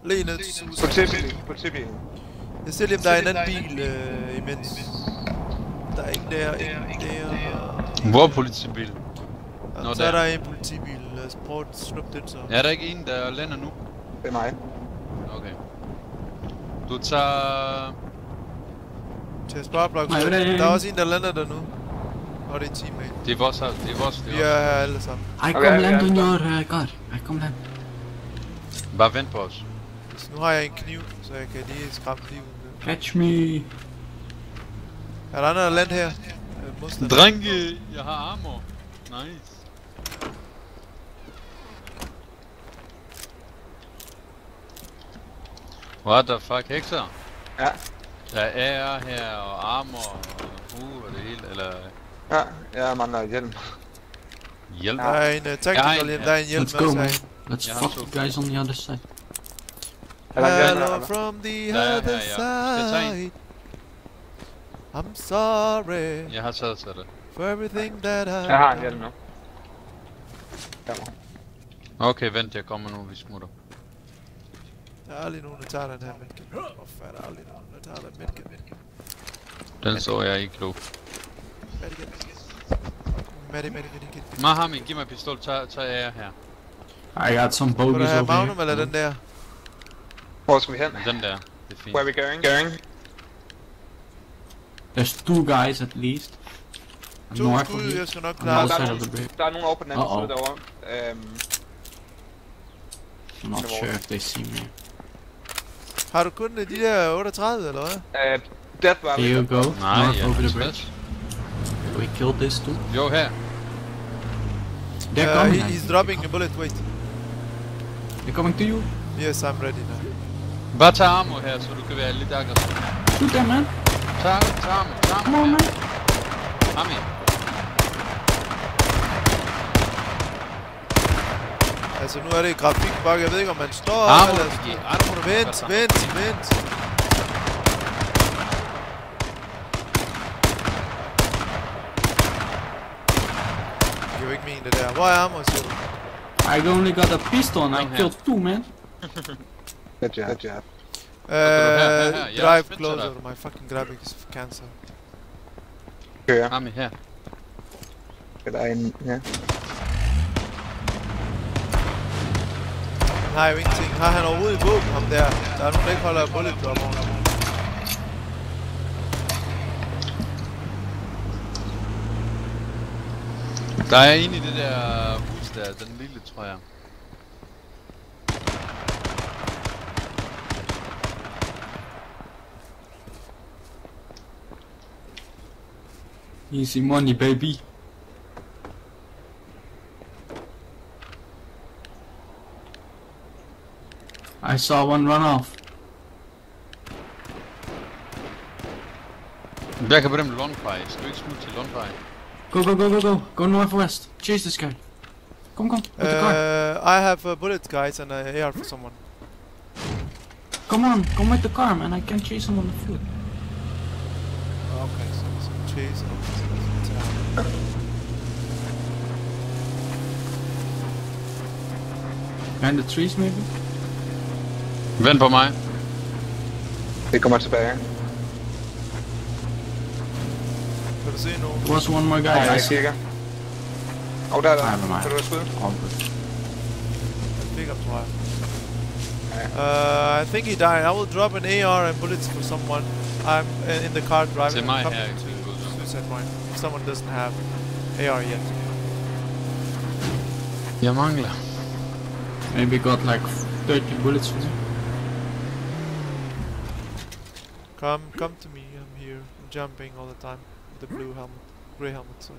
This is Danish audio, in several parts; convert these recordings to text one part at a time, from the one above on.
Lige ned til Susan. Politibilen. Jeg ser lige om der er en anden bil imens. Der er ingen der, Hvor er politibilen? Nå, så er der en politibil. Lad os prøve at snuppe den så. Ja, der er ikke en, der lander nu? Det er mig. Okay. Du tager... Til spareblok. Der er også en, der lander der nu. Og det er en teammate. Det er vores. Vi er her alle sammen. I come land on your god. I come land. Bare vent på os. Så nu har jeg en kniv, så jeg kan lige skræmme kniven. Catch me. Er der andre, der land her? Drenge, jeg har armor. Nice. What the fuck, hekser? Ja. Der er AR her, og armor, og det hele, eller... Ja, jeg mangler hjelm. Hjelm? Der er en tactical hjelm, der er en hjelm Let's go, man. også. Let's fuck the guys on the other side. Hello from the other side. I'm sorry. Jeg har taget til det. For everything that I... Jeg har en hjelm nu. Okay, vent, jeg kommer nu, vi smutter. Der er aldrig nogen, der tager den her medkit. Hvorfor er der aldrig nogen, der tager den medkit? Den så jeg ikke klog. Medkit. Mahami, giv mig pistol, tag AR her. I got some bogeys over here. Vil du have Magnum eller den der? Hvor skal vi hen? Den der, det er fint. Where are we going? There's 2 guys at least. To skud, jeg skal nok klare det. Der er nogen over på den anden side derovre. I'm not sure if they see me. Har du kun de der 38 eller hvad? Death var Here you go. Nej, North ja, over the bridge. We killed this too. Jo, her. They're coming. He's dropping a bullet, wait. They're coming to you. Yes, I'm ready now. Bare tag armor her, så du kan være lidt aggressiv. Shoot them, man. Tag armor. Come on, man. Hami. Altså nu er det grafikbakke, jeg ved ikke om man står armor, eller... Vent. Det er jo ikke min det der. Hvor er armor, siger du? I only got a pistol and I killed 2, man. Good job. Drive closer, my fucking graphics cancer. Kører. Hami her. Der er en, ja. Han har jo ingenting. Har han overhovedet våben, ham der? Der er nogen, der ikke holder bullet drop over. Der er en i det der hus der, den lille, tror jeg. Easy money, baby. I saw one run off. Jeg kan på dem Lundfire. Skal du ikke smutte til Lundfire? Go northwest. Chase this guy. Come. With the car. I have bullets, guys, and AR for someone. Come with the car, man. I can't chase him on the foot. Okay, so chase. Behind the trees, maybe? Vent på mig. Det kommer tilbage. Kan du se nogen? There was one more guy. I see. Og der er der. Nej. Kan du skyde? Jeg fik ham, tror jeg. I think he died. I will drop an AR and bullets for someone. I'm in the car driving. Til mig her. To suicide point. If someone doesn't have AR yet. Jeg mangler. Maybe got like 30 bullets for me. Come to me. I'm here. I'm jumping all the time. The blue helmet, grey helmet. Sorry.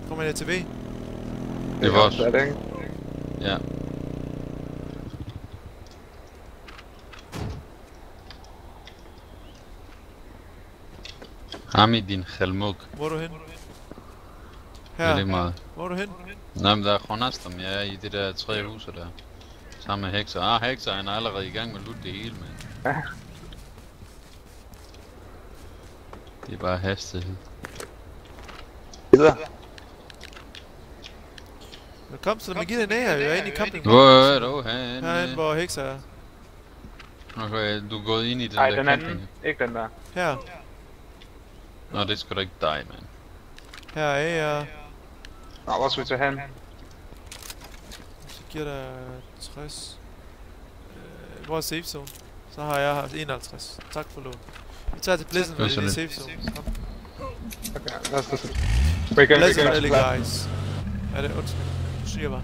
Kom ind ATV. Det var også. Ja. Hami, din helmuk. Hvor er du hen? Her. Det er meget. Hvor er du hen? Nej, men der er Ronastom. Jeg er i det der 3 huser der. Sammen med Hekser. Hekser han er allerede i gang med at lutte det hele, mand. Det er bare hastighed. Videre. Kom, så lad mig give dig en af, jeg er inde i camping. Hvor er du henne? Herinde, hvor hekser er. Okay, du er gået ind i den Nej, der den camping. anden. Ikke den der. Her. Nå, det er sgu da ikke dig, mand. Her er jeg. Nå, hvor skal vi tage hen? Så giver der 60. Hvor er safe zone? Så har jeg her 51. Tak for lån. Vi tager til Pleasant Valley, det er safe zone. Kom. Okay, lad os det. Pleasant Valley, guys. Er det undskyld? Du siger bare.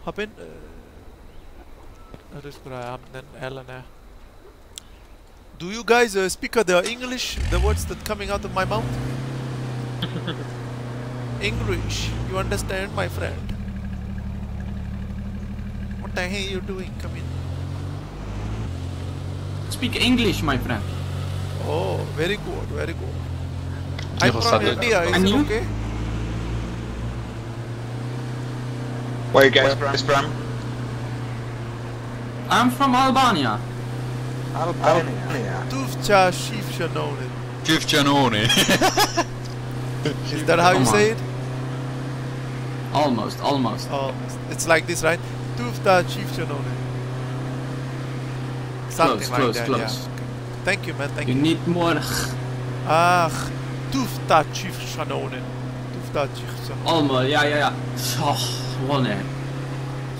Hop ind. Det er sgu da ham, den Allan er. Do you guys speak the English? The words that coming out of my mouth? English. You understand, my friend? What the hell are you doing? Come in. Speak English, my friend. Oh, very good, very good. I'm You're from so India, is And it you? okay? Where you guys from? I'm from Albania. Albania. Tufcha Chief Shanone. Chief Janoni. Is that how you Come say on. it? Almost. Oh, it's like this, right? Tufta Chief Shanone. Something like that, close. yeah. Thank you, man, thank You you. need more. Ah, Tufta Chief Shanone. Tufta Chief Shanone. Almost, yeah. Oh, one name.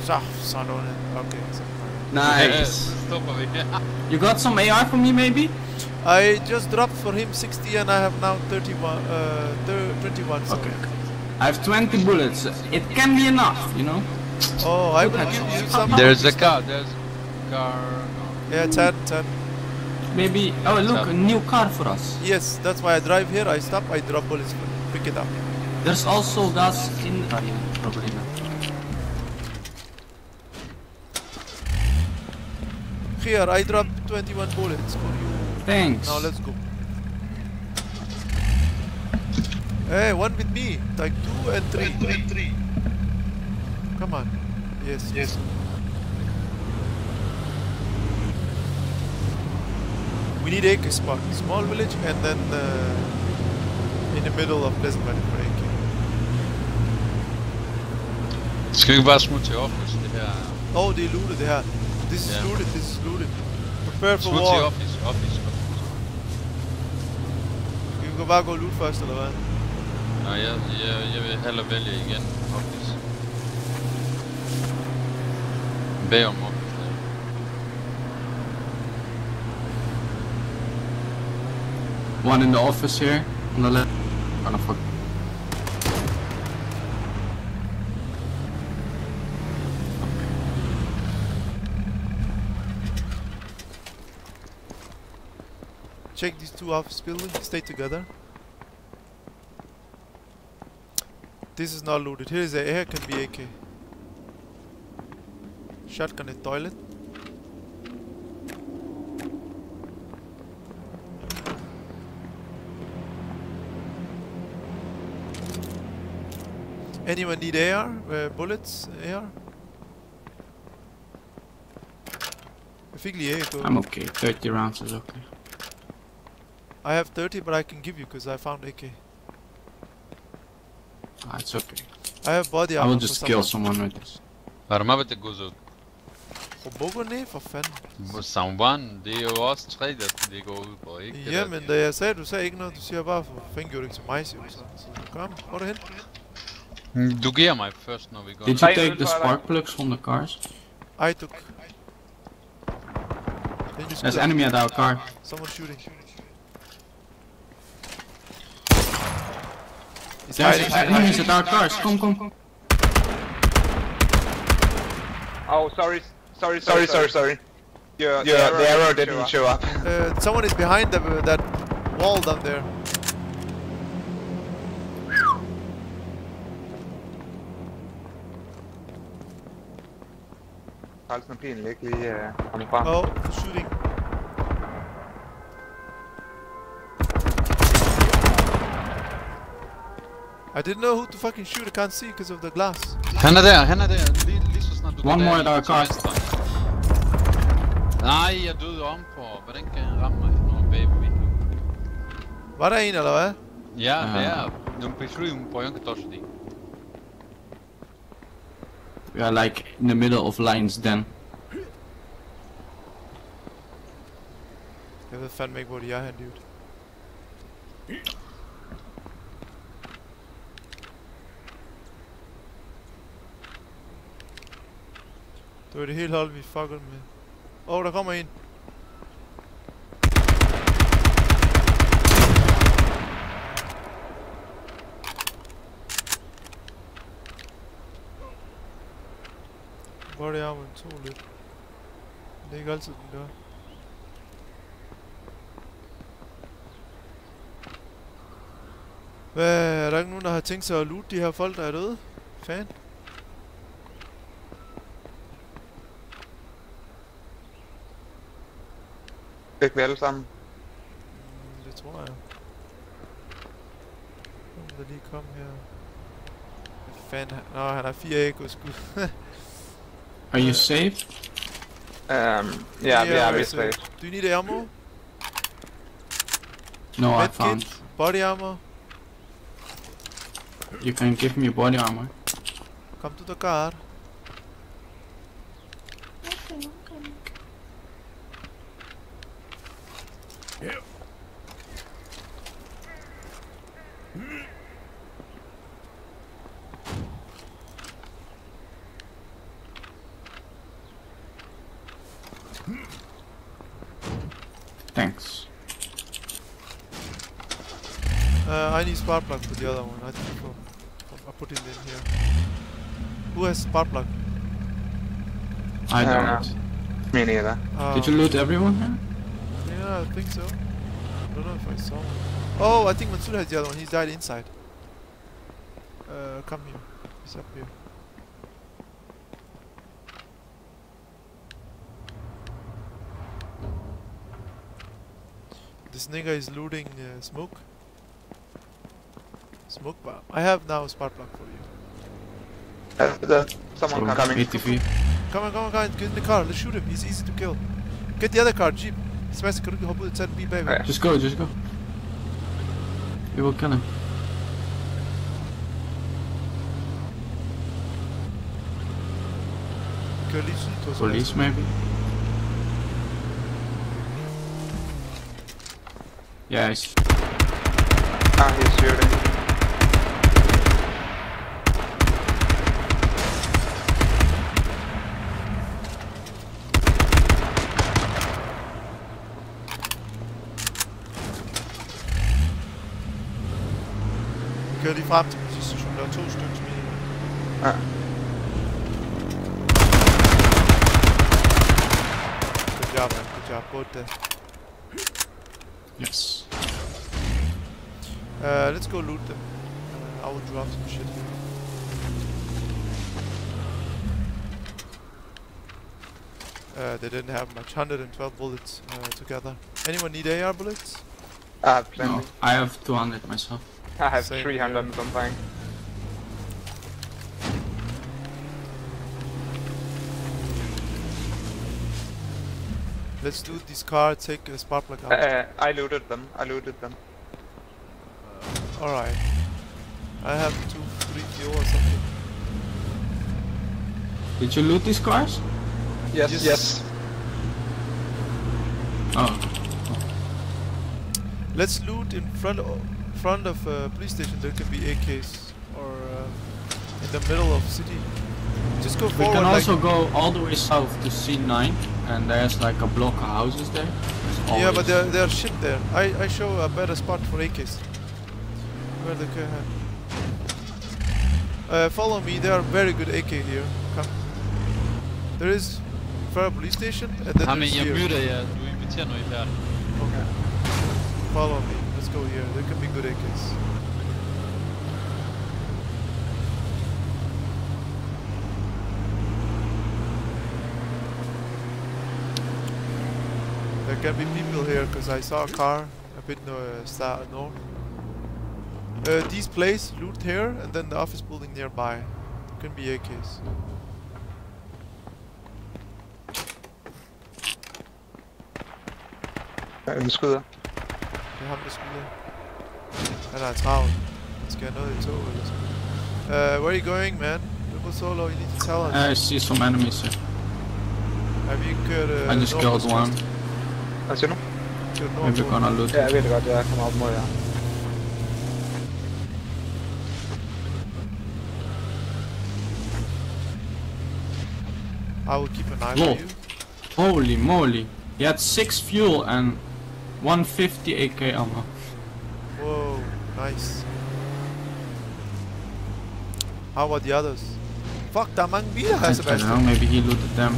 Shah Shanone. Okay, so. Nice. Stopper vi. You got some AR for me, maybe? I just dropped for him 60 and I have now 31, 21. So. Okay. I have 20 bullets. It can be enough, you know? Oh, I will give you some. There's a car, No. Yeah, 10. Maybe. Oh, look, a new car for us. Yes, that's why I drive here, I stop, I drop bullets, pick it up. There's also gas in. Oh, yeah, probably not. Here, I dropped 21 bullets for you. Thanks. Now let's go. Hey, one with me. Like 2 and 3. Come on. Yes. We need AK spot. Small village and then in the middle of Pleasant Valley for AK. Skal vi ikke bare smutte til office, det her? Oh, det er looted det her. This is Yeah. looted. Prepare for Smut til war. office. Vi kan bare gå loot først, eller hvad? Nå, jeg vil hellere vælge igen office. Bag om office. One in the office here. On the left. Oh, no, fuck. Check these two office buildings, stay together. This is not looted. Here can be AK. Shotgun in toilet. Anyone need AR? Bullets? AR? Jeg fik lige AK. I'm okay. 30 rounds is okay. I have 30, but I can give you because I found AK. Ah, it's okay. I have body I armor will for just kill someone with this. Varma det goes out. Robogo ned for fanden. Someone, det er jo også 3, der det går ud på, ikke? Det Jamen, da jeg sagde, du sagde ikke noget. Du siger bare, for fanden gjorde det ikke til mig, siger du så. Så kom, hvor er du hen? Du giver mig først, når vi går. Did you take the spark plugs from the cars? I took. Then you There's split. enemy at our car. Someone shooting. He's There's hiding. enemies at our cars. Come. Oh, sorry. The arrow didn't show up. Someone is behind that wall down there. Carlsen og pilen ikke lige komme frem. Oh, shooting. I didn't know who to fucking shoot. I can't see because of the glass. Han er der. Lige så snart du One går more der, at our til car. venstre. Nej, jeg døde om på. Hvordan kan han ramme mig? Nå, baby. Var der en, eller hvad? Ja, det er. Não prefiro põe que tosse di. We are like in the middle of Lions Den. Jeg ved fandme ikke, hvor de er hen, dude. Det var det hele hold, vi fuckede med. Åh, der kommer en. Body armor tog lidt. Det er ikke altid, den gør. Hvad, er der ikke nogen, der har tænkt sig at loot de her folk, der er døde? Fan? Fik vi alle sammen? Det tror jeg. Der lige kom her. Hvad fanden? Nå, han har 4 ekoskud. Are you safe? Yeah, we are safe. Do you need ammo? No, I Medkit? found. Body armor? You can give me body armor. Come to the car. Thanks. I need spark plug for the other one. I think I'll put it in here. Who has spark plug? I don't. Me neither. Did you loot everyone here? Yeah, I think so. I don't know if I saw one. Oh, I think Mansoor has the other one. He died inside. Come here. He's up here. This nigga is looting smoke. Smoke bomb. I have now a spark plug for you. Someone coming. ATV. Come on, get in the car. Let's shoot him. He's easy to kill. Get the other car, Jeep. Sebastian, kan du ikke hoppe ud og tage den bil bagved? Okay. Just go. We will kill him. Kør lige syd på Police maybe? Yeah, he's He's shooting. Kør lige frem til position. Der er 2 stykker minimum. Ja. Good job, man. Good job. Both there. yes. Let's go loot them. I will drop some shit here. They didn't have much. 112 bullets together. Anyone need AR bullets? I have plenty. No, I have 200 myself. I have Same 300 here. and something. Let's loot this car. Take a spark plug out. I looted them. Alright. I have 2-3 fuel or something. Did you loot these cars? Yes. Oh. Let's loot in front of police station. There can be AKs or in the middle of city. Just go We forward. can also like go all the way south to C9, and there's like a block of houses there. There's yeah, but always- they're shit there. I show a better spot for AKs. Where they can have. Follow me. There are very good AK here. Come. There is for a police station, and then Jamen, there's jeg here. møder jer. Du inviterer, når I er færdige. Okay. Follow me. Let's go here. There can be good AKs. There can be people here because I saw a car a bit north. These places loot here and then the office building nearby. Can be AKs. Vi skyder. Det er ham, der skyder. Han er travlt. Han skal have noget i tog eller sådan. Where are you going, man? Triple solo, you need to tell us. I see some enemies here. Har vi ikke kørt... I just killed one. Hvad siger du? Maybe we're gonna loot. Ja, jeg ved det godt, jeg kommer op mod jer. I will keep an eye Whoa. on you. Holy moly. He had 6 fuel and 150 AK ammo. Whoa, nice. How about the others? Fuck, der er mange biler her, I don't Sebastian. know, maybe he looted them.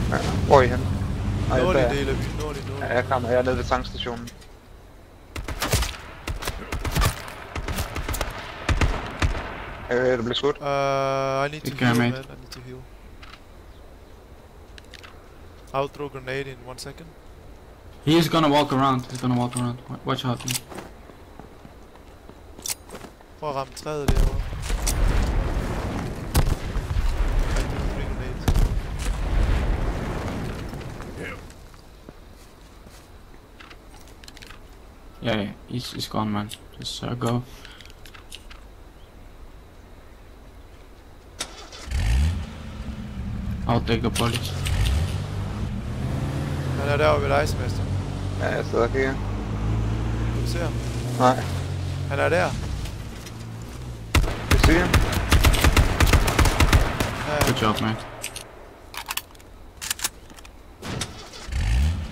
Ja. Hvor er I henne? Nordlig del af byen, nordlig. Ja, jeg kommer. Jeg er nede ved tankstationen. Det blev skudt. I need to Okay, heal, mate. man. I need to heal. I'll throw a grenade in 1 second. He is gonna walk around. He's gonna walk around. Watch out. Man. Prøv at ramme træet derovre. I threw 3 grenades. Yeah, he's gone, man. Just go. I'll take the bullets. Han er derovre ved dig, Sebastian. Ja, jeg sidder og kigger. Du ser ham. Nej, Han er der. det siger jeg. Ja, Good job, mate.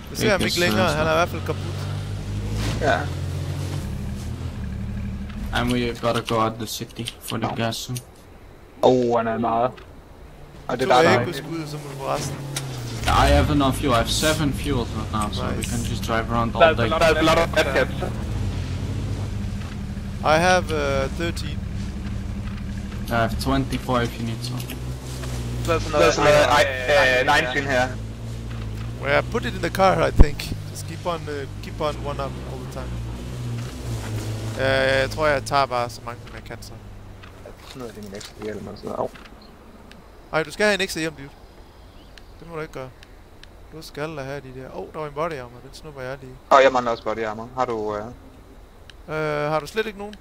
jeg ser ham ikke længere. Han er i hvert fald kaput. Ja. And we gotta go out the city for the gas soon. Han er meget. Og det Du er er der, ikke der på skuddet, så må du få resten. I have enough fuel. I have 7 fuels right now, so we Nice. can just drive around all day. There's a lot of bad cats. I have 13. I have 24 if you need some. There's another 19 her. Well, I put it in the car, I think. Just keep on one up all the time. Jeg tror, jeg tager bare så mange, som jeg kan så. Jeg smider lige min ekstra hjelm og sådan noget. Ej, du skal have en ekstra hjem, dude. Det må du ikke gøre. Du skal da have de der... der var en body armor, den snupper jeg lige. Jeg mangler også body armor. Har du... Har du slet ikke nogen?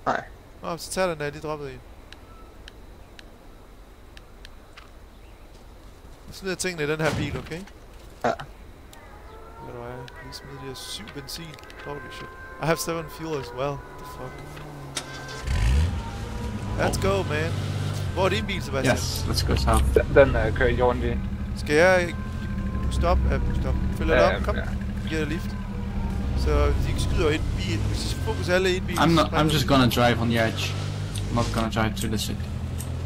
Nej. Nå, så tag den der, jeg lige droppede en. Jeg smider tingene i den her bil, okay? Ja. Hvad du er? Lige smide de her 7 benzin. Holy shit. I have 7 fuel as well. What the fuck? Let's go, man. Hvor er din bil, Sebastian? Yes, let's go south. Den kører i jorden lige. Skal jeg stop? Følger det op? Kom. Ja. Giver dig lift. Så de ikke skyder en bil. Hvis de fokuserer alle i en bil... I'm just gonna drive on the edge. I'm not gonna drive to the city.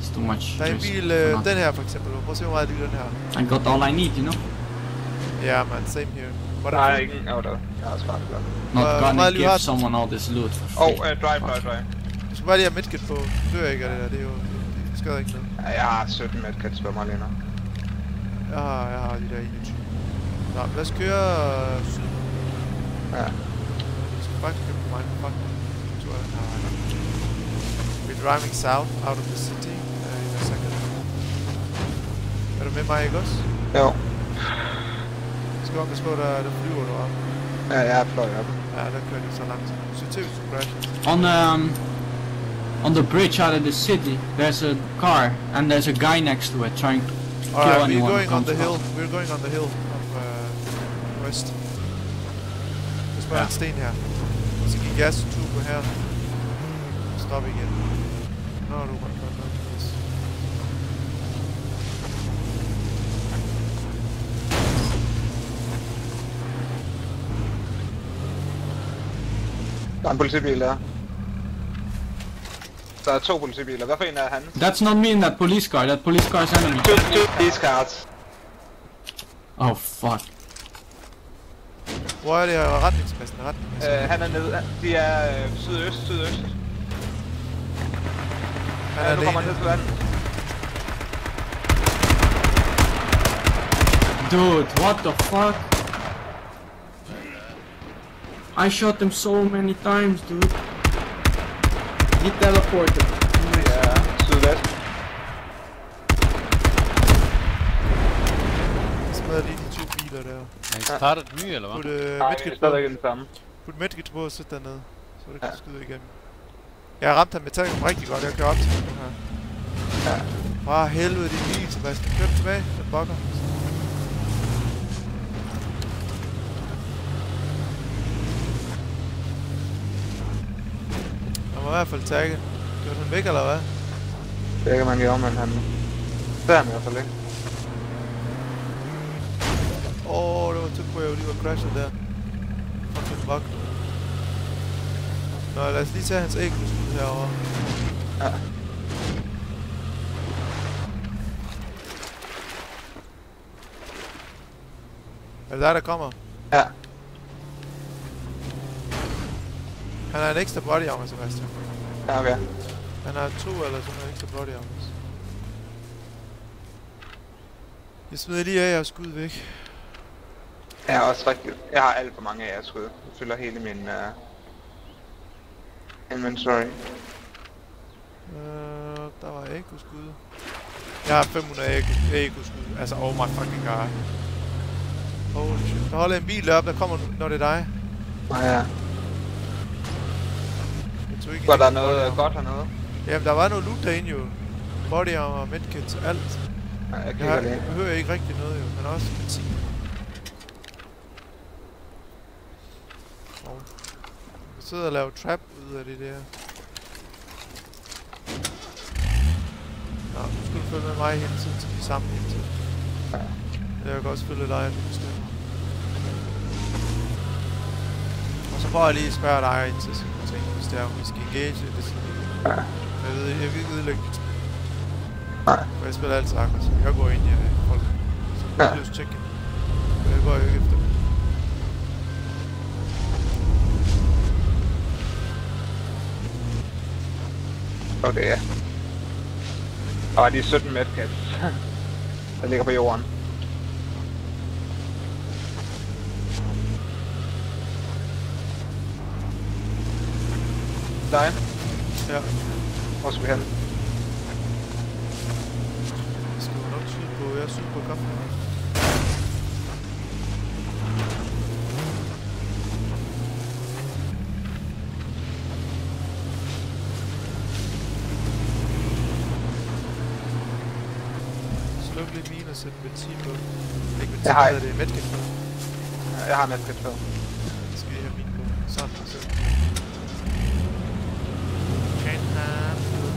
It's too much. Der er en risk bil, for not. den her for eksempel. Prøv at se, hvor meget lille den her. I got all I need, you know? Yeah, man, same here. What Der er are ingen... der. Jeg har svaret godt. Not hvor gonna meget liv har give den? someone all this loot for free. Drive. Du skal bare lige have medkit på. Du dør ikke af det der, det er jo... Det skader ikke noget. Ja, jeg har 17 medkits på mig lige nu. Jeg har de der 21. Nå, lad os køre syd. Ja. Du skal faktisk købe på mig. Fuck. Du er den her vej. We're driving south out of the city in a second. Er du med mig, ikke også? Jo. Skal op og på, der flyver du op. Ja, jeg er fløj op. Ja, der kører de så langt. Så til, hvis du crasher. On the bridge out of the city, there's a car and there's a guy next to it trying to kill Alright, anyone we're who going on comes the hill. past. We're going on the hill of west. There's bare en sten her. Så gik gas turbo her. Stop igen. Nå, du kan godt nok. Yes. Der er en politibil der. Der er 2 politibiler. Hvad for en er han? That's not me in that police car. That police car is enemy. 2 police cars. Oh fuck. Hvor er det her retningspassen? Han er nede. De er sydøst. Han er Nu kommer han alene. ned til vandet. Dude, what the fuck? I shot him so many times, dude. He teleported. Ja, sydvest. Jeg smadrer lige de 2 biler der. Har I startet ny, eller hvad? Put Nej, det er medkit på. stadigvæk den samme. Put medkit på og sæt dernede. Så det kan skyde igen. Jeg har ramt ham med tanken rigtig godt. Jeg kører op til ham nu her. Ja. Bare helvede, din bil, Sebastian. Kør tilbage. Den bokker. Han må i hvert fald tagge. Gjorde han væk, eller hvad? Det kan man gøre, men han... Der er han i hvert fald ikke. Det var tæt på, at jeg lige var crashet der. Fucking bug. Nå, lad os lige tage hans æggeskud herovre. Ja. Er det der kommer? Ja. Han har en ekstra body armor, Sebastian. Ja, okay. Han har 2 eller sådan en ekstra body armor. Jeg smider lige af og skud væk. Jeg har også rigtig... Jeg har alt for mange af jeres skud. Jeg fylder hele min... inventory. Der var æggeskud. Jeg har 500 æggeskud. Altså, oh my fucking god. Holy shit. Der holder en bil deroppe, der kommer, når det er dig. Ja. Var der noget godt hernede? Jamen, der var noget loot derinde jo. Body armor, medkits, alt. Nej, Jeg hører ikke rigtig noget jo, men også benzin. Jeg sidder og laver trap ud af det der. Nå, nu skal du følge med mig hele tiden, så vi er sammen hele tiden. Jeg kan også følge dig, du bestemmer. Og så prøver jeg lige at spørge dig ind til sådan nogle ting, hvis det er, om vi skal engage det sådan. Jeg vil ikke ødelægge dit spil. Nej. For jeg spiller altid aggressivt. Jeg går ind i folk. Så løs check-in. Men jeg går jo ikke efter det. Okay, ja. Og de 17 medkits, der ligger på jorden. Dig? Ja. Hvor skal vi hen? Jeg skal jo nok sydpå. Jeg er sydpå kampen. Sluk lige mine og sæt benzin på. Ikke benzin, hvad det er medkit på. Ja, jeg har medkit på. Det skal vi have mine på. Sådan, så.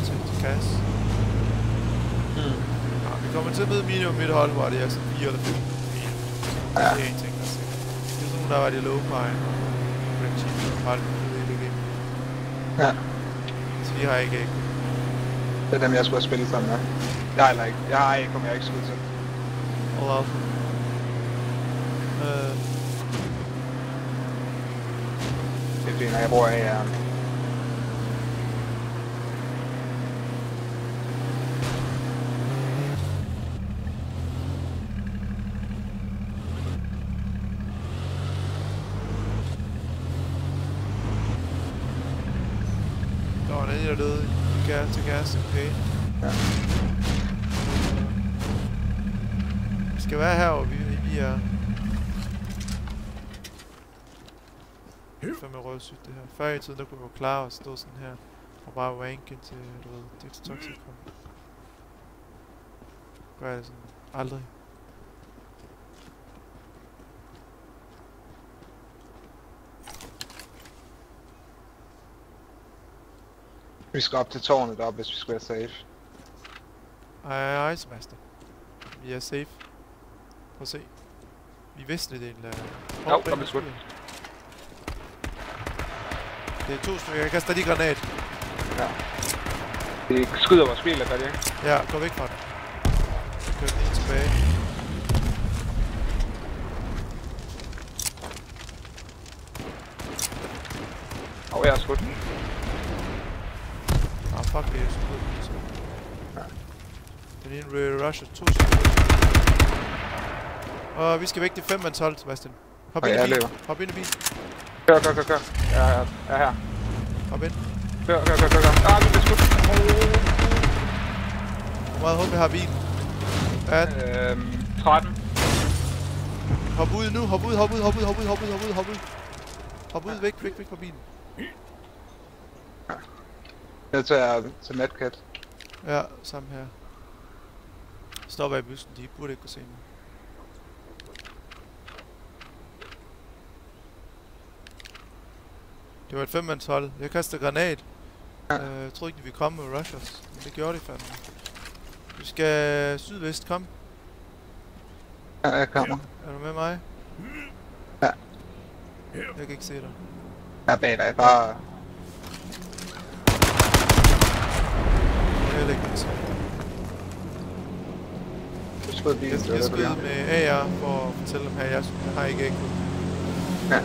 Til kasse. Ja, vi kommer til at møde minimum mit hold, hvor det er sådan 4 eller 5 minimum. Det er en ting, der er sikkert. Det er sådan, der var de low pine og Brexit og Palm og LG. Ja. Så vi har ikke æg. Det er dem, jeg skulle have spillet sammen med. Jeg har ikke. Jeg har ikke, om jeg ikke skulle til. Hold op. Det er fint, når jeg bruger af der døde til gas, okay. Ja. Vi skal være her, hvor vi er. Det er fandme rødsygt det her. Før i tiden, der kunne vi jo klare at stå sådan her og bare wank indtil, du ved, det er toxic kom. Gør jeg det sådan aldrig. Vi skal op til tårnet deroppe, hvis vi skal være safe. Ej, Sebastian. Vi er safe. Prøv at se. Vi vidste det del af... Jo, kom i skud. Det er 2 stykker. Jeg kaster lige granat. Ja. Det skyder vores bil, gør det ikke? Ja, gå væk fra den. Kør den lige tilbage. Jeg har skudt den. Fuck det, jeg skulle ud så. Ja. Den ene rusher 2 sekunder. Og vi skal væk til 5-mands hold, Sebastian. Hop ind i bilen. Hop ind i bilen. Kør. Jeg er her. Hop ind. Kør. Ah, vi bliver skudt. Hvor meget håb jeg har bilen? 13. Hop ud nu, hop ud. Hop ud, væk fra bilen. Jeg tager til medkit. Ja, sammen her. Stopper i bussen, de burde ikke kunne se mig. Det var et 5-mandshold. Jeg kastede granat. Jeg troede ikke, de ville komme med rushers, men det gjorde de fandme. Vi skal sydvest, kom. Ja, jeg kommer. Er du med mig? Ja. Jeg kan ikke se dig. Jeg er bag dig, bare... Jeg heller ikke kan se. Jeg skal skyde med AR for at fortælle dem her, jeg har ikke ekko. Ja.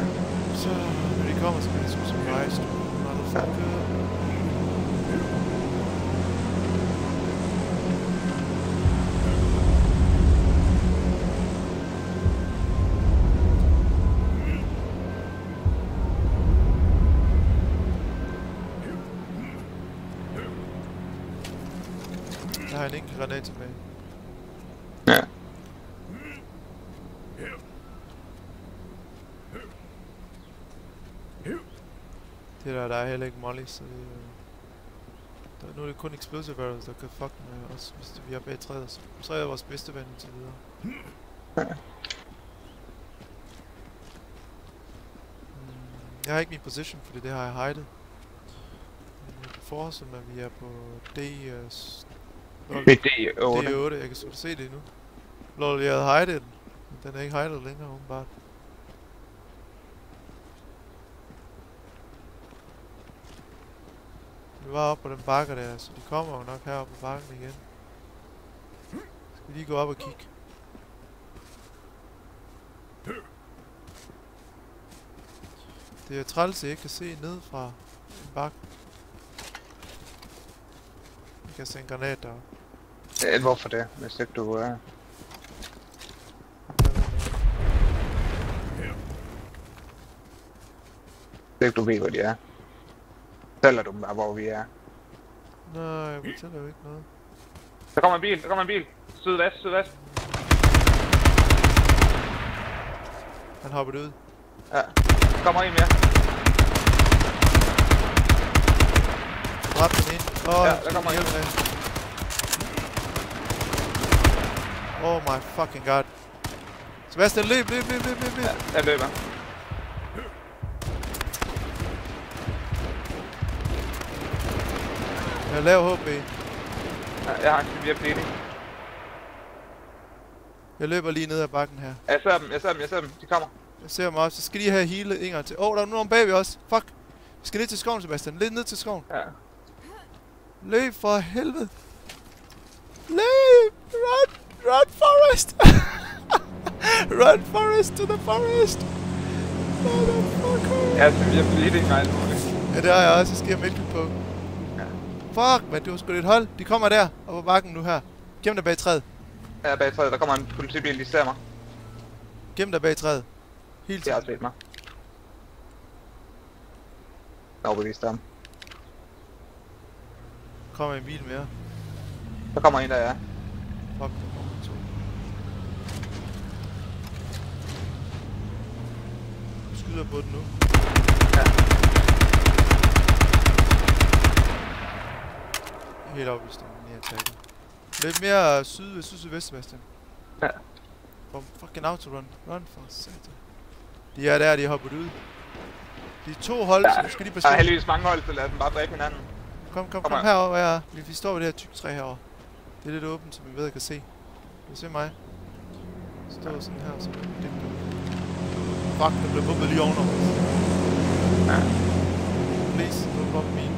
Så når de kommer, så kan jeg sgu som rejse. Motherfucker. Jeg har en enkelt granat tilbage. Ja. Det der er heller ikke molly, så det nu er det kun explosive barrels, der kan fuck med os, hvis vi er bag træet. Så er vores bedste ven indtil videre. Jeg har ikke min position, fordi det har jeg hidet. Men på forholdet, at vi er på D8. D8, jeg kan sgu se det nu. Lol, jeg havde hidet den, men den er ikke hidet længere, åbenbart. Vi var oppe på den bakke der, så de kommer jo nok heroppe på bakken igen. Skal vi lige gå op og kigge. Det er træls, at jeg ikke kan se ned fra en bakke. Jeg kan se en granat deroppe. Ja, hvorfor det, hvis ikke du er... Hvis ikke du ved, hvor de er. Fortæller du dem bare, hvor vi er. Nej, jeg fortæller jo ikke noget. Der kommer en bil, Sydvest. Han hoppede ud. Ja, der kommer en mere. Dræb den ind. Ja, der kommer en. Oh my fucking god. Sebastian, løb. Ja, jeg løber. Jeg laver HB. Ja, jeg har en severe bleeding. Jeg løber lige ned ad bakken her. Jeg ser dem. De kommer. Jeg ser dem også. Så skal de have healet en gang til. Der er nogen bagved os. Fuck. Vi skal ned til skoven, Sebastian. Lidt ned til skoven. Ja. Løb for helvede. Løb! Run forest! Run forest to the forest! Motherfucker! Jeg har severe bleeding og alt muligt. Ja, det har jeg også. Jeg skal have mælke på. Ja. Fuck, man. Det var sgu lidt hold. De kommer der. Og på bakken nu her. Gem dig bag træet. Ja, bag træet. Der kommer en politibil, de ser mig. Gem dig bag træet. Helt De har tiden. set mig. Overbevist dem. Kommer en bil mere. Der kommer en, der er. Fuck, der kommer to. Du skyder på den nu. Ja. Helt opvist om den her attacker. Lidt mere sydvest, Sebastian. Ja. For fucking autorun. Run for satan. De er der, de har hoppet ud. De er to hold, så du skal lige Der er passe. heldigvis mange hold, så lad dem bare dræbe hinanden. Kom herover, ja. Vi står ved det her tykke træ herovre. Det er lidt åbent, så vi ved, at kan se. Du se mig. Står sådan her, så det er fuck, der blev bumpet lige ovenover. Ja. Please, don't bump me. Jeg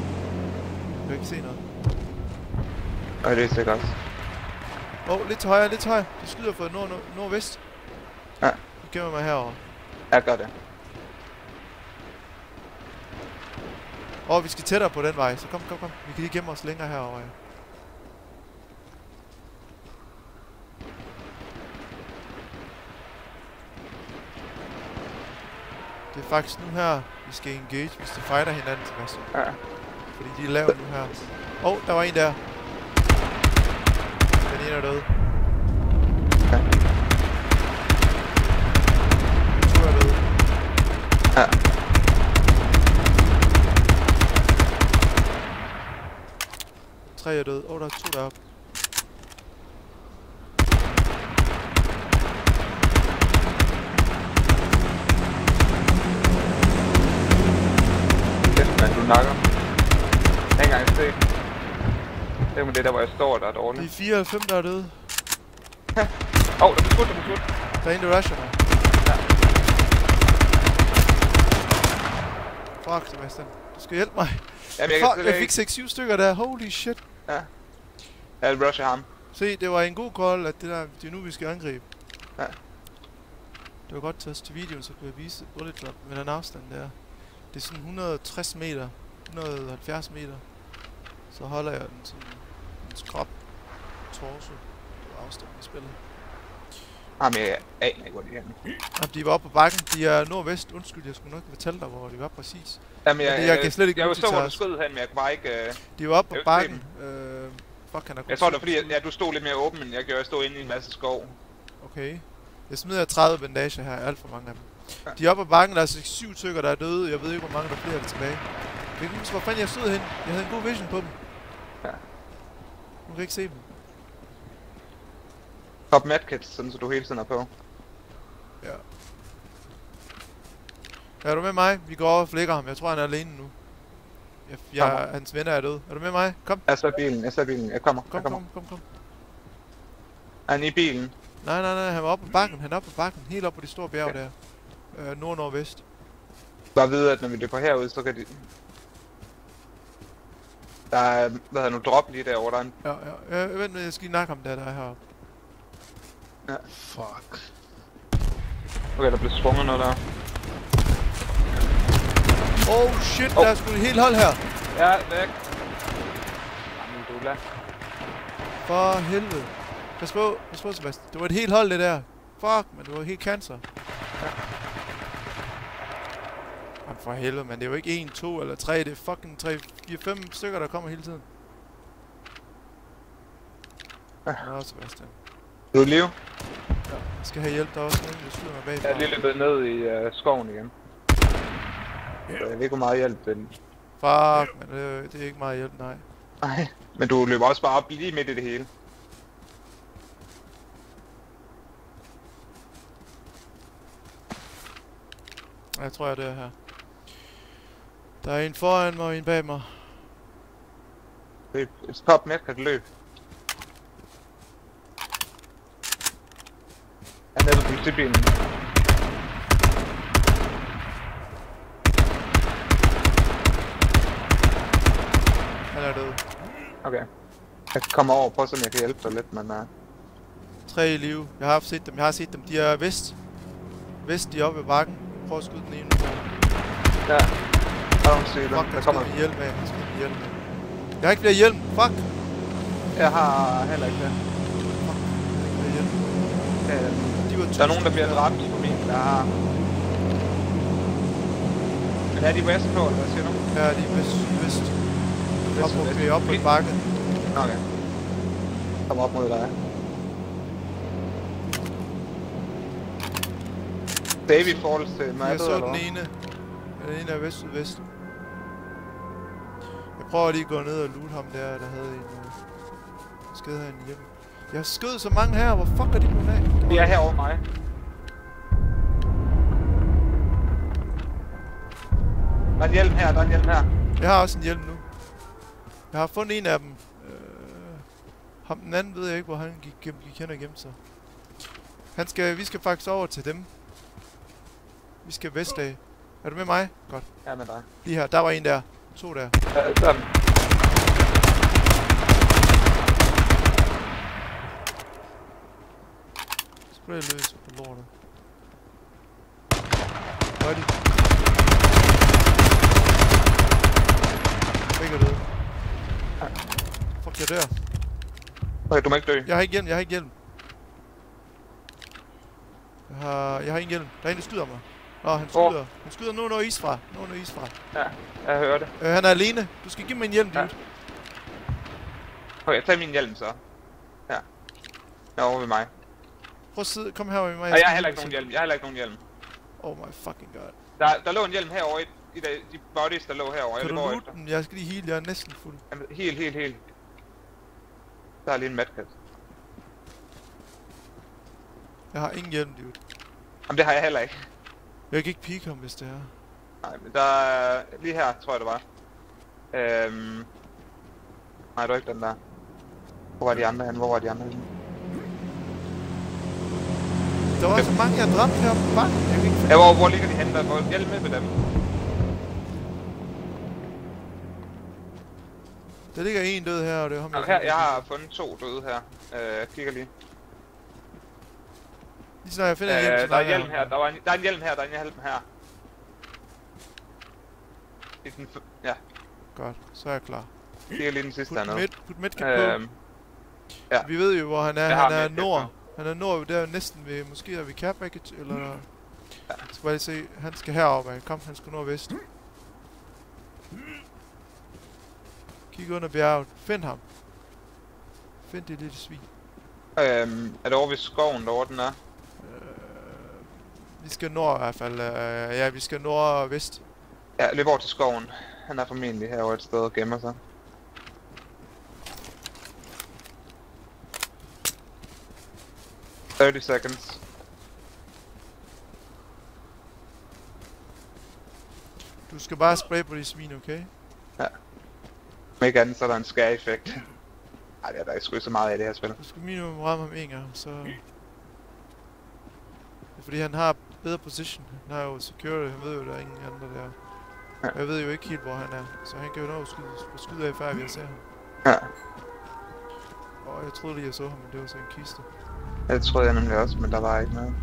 kan ikke se noget. Og det er sikkert også. Lidt til højre. De skyder fra nordvest. Ja. Du gemmer mig herover. Jeg gør det. Vi skal tættere på den vej, så kom. Vi kan lige gemme os længere herover, ja. Det er faktisk nu her, vi skal engage, hvis de fighter hinanden til Sebastian. Ja. Fordi de er lavet nu her. Der var en der. Den ene er død. Ja. To er død. Ja. 3 er døde. Der er 2 deroppe. Kæft, mand, du nakker. Jeg har ikke engang set. Det er med det der, hvor jeg står, der er dårligt. De er 4 eller 5, der er døde. Der blev skudt, Der er en, der rusher mig. Ja. Fuck, Sebastian. Du skal hjælpe mig. Jamen, Fuck, jeg fik 6-7 stykker der. Holy shit. Ja. Jeg vil rushe ham. Se, det var en god call, at det er nu, vi skal angribe. Ja. Det var godt til os til videoen, så kunne jeg vise bullet drop med den afstand der. Det er sådan 160 meter, 170 meter. Så holder jeg den sådan en skrop torso på afstand i spillet. Jamen, jeg aner ikke, hvor de er. Jamen, de var oppe på bakken. De er nordvest. Undskyld, jeg skulle nok fortælle dig, hvor de var præcis. Jamen, jeg kan slet ikke jeg forstår, hvor du skød hen, men jeg kunne bare ikke... De var oppe på bakken. Fuck, han er jeg tror, det var fordi, du stod lidt mere åben, end jeg gjorde. Jeg stod inde i en masse skov. Okay. Jeg smider 30 bandager her, alt for mange af dem. Ja. De er oppe på bakken, der er 7 stykker, der er døde. Jeg ved ikke, hvor mange der flere er tilbage. Jeg kan ikke huske, hvor fanden jeg stod hen. Jeg havde en god vision på dem. Ja. Nu kan ikke se dem. Top medkits, sådan så du hele tiden er på. Ja. Er du med mig? Vi går over og flækker ham. Jeg tror, han er alene nu. Hans venner er døde. Er du med mig? Kom. Jeg ser bilen. Jeg kommer. Kom. Er han i bilen? Nej. Han var oppe på bakken. Helt oppe på de store bjerg der. Nord-nordvest. Bare vide, at når vi løber herud, så kan de... Der er... Hvad hedder nu? Drop lige derovre. Der er en... Ja. Vent, jeg skal lige nakke ham der er heroppe. Ja. Fuck. Okay, der blev svunget noget der. Oh shit, der er sgu et helt hold her. Ja, væk. Jamen, du lader. For helvede. Pas på, Sebastian. Det var et helt hold, det der. Fuck, men det var helt cancer. Ja. Jamen for helvede, men det er jo ikke 1, 2 eller 3. Det er fucking 3, 4, 5 stykker, der kommer hele tiden. Ja. Nå, Sebastian. Du er i live? Ja, jeg skal have hjælp der også, inden jeg skyder mig bagfra. Jeg er lige løbet ned i skoven igen. Så jeg ved ikke, hvor meget hjælp det er. Fuck, men det er ikke meget hjælp, nej. Nej, men du løber også bare op lige midt i det hele. Jeg tror, jeg er her. Der er en foran mig og en bag mig. Det er et top med, kan løb. Han er nede på politibilen. Han er død. Okay. Jeg kan komme over på, så jeg kan hjælpe dig lidt, men... 3 i live. Jeg har set dem. De er vest. De er oppe ved bakken. Prøv at skyde den ene. Ja. Har du se dem? Fuck, jeg skal have hjælp med. Jeg har ikke flere hjelm. Fuck. Jeg har heller ikke det. Fuck. Jeg har ikke flere hjelm. Der er nogen, der bliver dræbt på min. Der har... Men er de vestpå, eller hvad siger du? Ja, de er vest. Vi er oppe på en bakke. Okay. Kom op mod dig. Baby Falls til mig. Jeg så den ene. Den ene er vest. Jeg prøver lige at gå ned og loot ham der havde en skade herinde hjemme. Jeg har skød så mange her. Hvor fuck er de blevet af? De er herovre mig. Der er en hjelm her, Jeg har også en hjelm nu. Jeg har fundet en af dem. Ham den anden ved jeg ikke, hvor han gik hen og gemte sig. Vi skal faktisk over til dem. Vi skal vestaf. Er du med mig? Godt. Ja, med dig. Lige her. Der var en der. 2 der. Ja, sådan. Spray løs på lortet. Hvor er de? Begge døde. Fuck, jeg dør. Okay, du må ikke dø. Jeg har ikke hjelm. Jeg har ingen hjelm. Der er en, der skyder mig. Nå, han skyder. Han skyder noget isfra. Ja, jeg hører det. Han er alene. Du skal give mig en hjelm, dude. Okay, tag min hjelm så. Ja. Jeg er over ved mig. Prøv at sidde. Kom herover med mig. Jeg har heller ikke nogen hjelm. Oh my fucking god. Der lå en hjelm herovre i de bodies, der lå herovre. Kan du loot den? Jeg skal lige heal. Jeg er næsten fuld. Helt. Der er lige en medkit. Jeg har ingen hjelm, dude. Jamen det har jeg heller ikke. Jeg kan ikke peek ham, hvis det er. Nej, men der er lige her, tror jeg det var. Nej, det var ikke den der. Hvor var de andre henne? Hvor var de andre henne? Der var så mange, jeg dræbte her på bakken. Jeg kan ikke finde. Ja, hvor ligger de henne? Hvor hjælp med dem. Der ligger en død her, og det er ham, Her, jeg har fundet 2 døde her. Jeg kigger lige. Lige snart jeg finder hjelm, så der er hjelm her. Der er en hjelm her. Der er en hjelm her. I den ja. Godt, så er jeg klar. Kigger lige den sidste hernede. Put medkit på. Ja. Vi ved jo, hvor han er. Jeg har Han er medkit nord. på. Han er nord, der er næsten ved, måske er vi care package, eller... Ja. Så bare lige se, han skal heroppe af. Kom, han skal nordvest. Kig under bjerget. Find ham. Find det lille svin. Er det over ved skoven derovre, den er? Vi skal nord i hvert fald. Ja, vi skal nord og vest. Ja, løb over til skoven. Han er formentlig herovre et sted og gemmer sig. "30 seconds. Du skal bare spraye på de svin, okay? Om ikke andet, så er der en scare-effekt. Ej, det er der ikke sgu så meget af det her spil. Du skal minimum ramme ham en gang, så... Det er fordi han har bedre position. Han har jo security, han ved jo, der er ingen andre der. Ja. Og jeg ved jo ikke helt, hvor han er. Så han kan jo nå at skyde af, før vi ser ham. Ja, Og jeg troede lige, jeg så ham, men det var så en kiste. det troede jeg nemlig også, men der var ikke noget.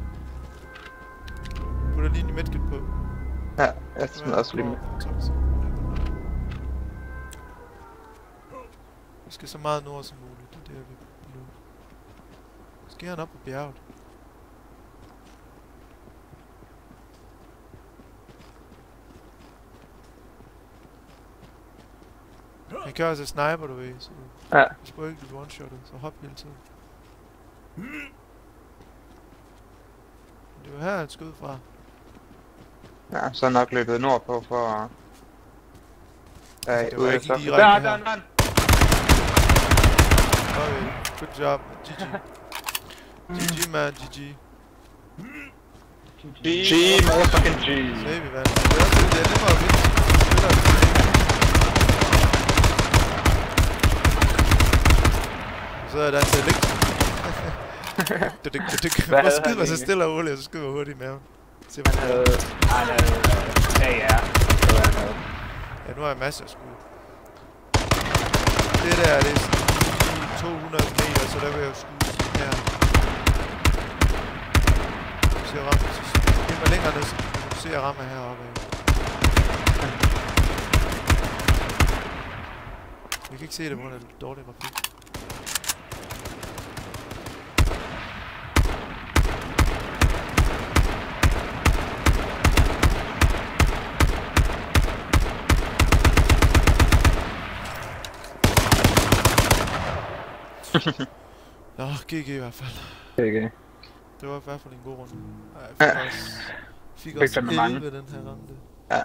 Putter lige en medkit på. Ja, jeg smider også lige med. Vi skal så meget nord som muligt, det er det, vi nu. Skal han op på bjerget? Han kan også sniper, du ved, så Ja. du skal ikke blive one-shottet, så hop hele tiden. Det var her, han skød fra. Ja, så er nok løbet nordpå for at... Ja, Det var ude ikke efter. direkte Der, her. der. Okay, good job, GG. GG, man, GG. G, motherfucking G. Sagde vi, mand. Det er nemmere at vinde. Så er der en til lægt. Prøv at skyde mig så stille og roligt, og så skyder jeg hurtigt i maven. Se, hvad han havde. Ja. Ja, nu har jeg masser af skud. Det der, det er sådan 200 meter, så der vil jeg skyde her. Du ser ramme, så giv mig længere ned, så du ser ramme heroppe. Jeg kan ikke se det, hvor det er dårlig grafik. Nå, GG i hvert fald. Okay. Det var i hvert fald en god runde. Ej, jeg fik også Fik den med mange. 11 den her runde. Ja.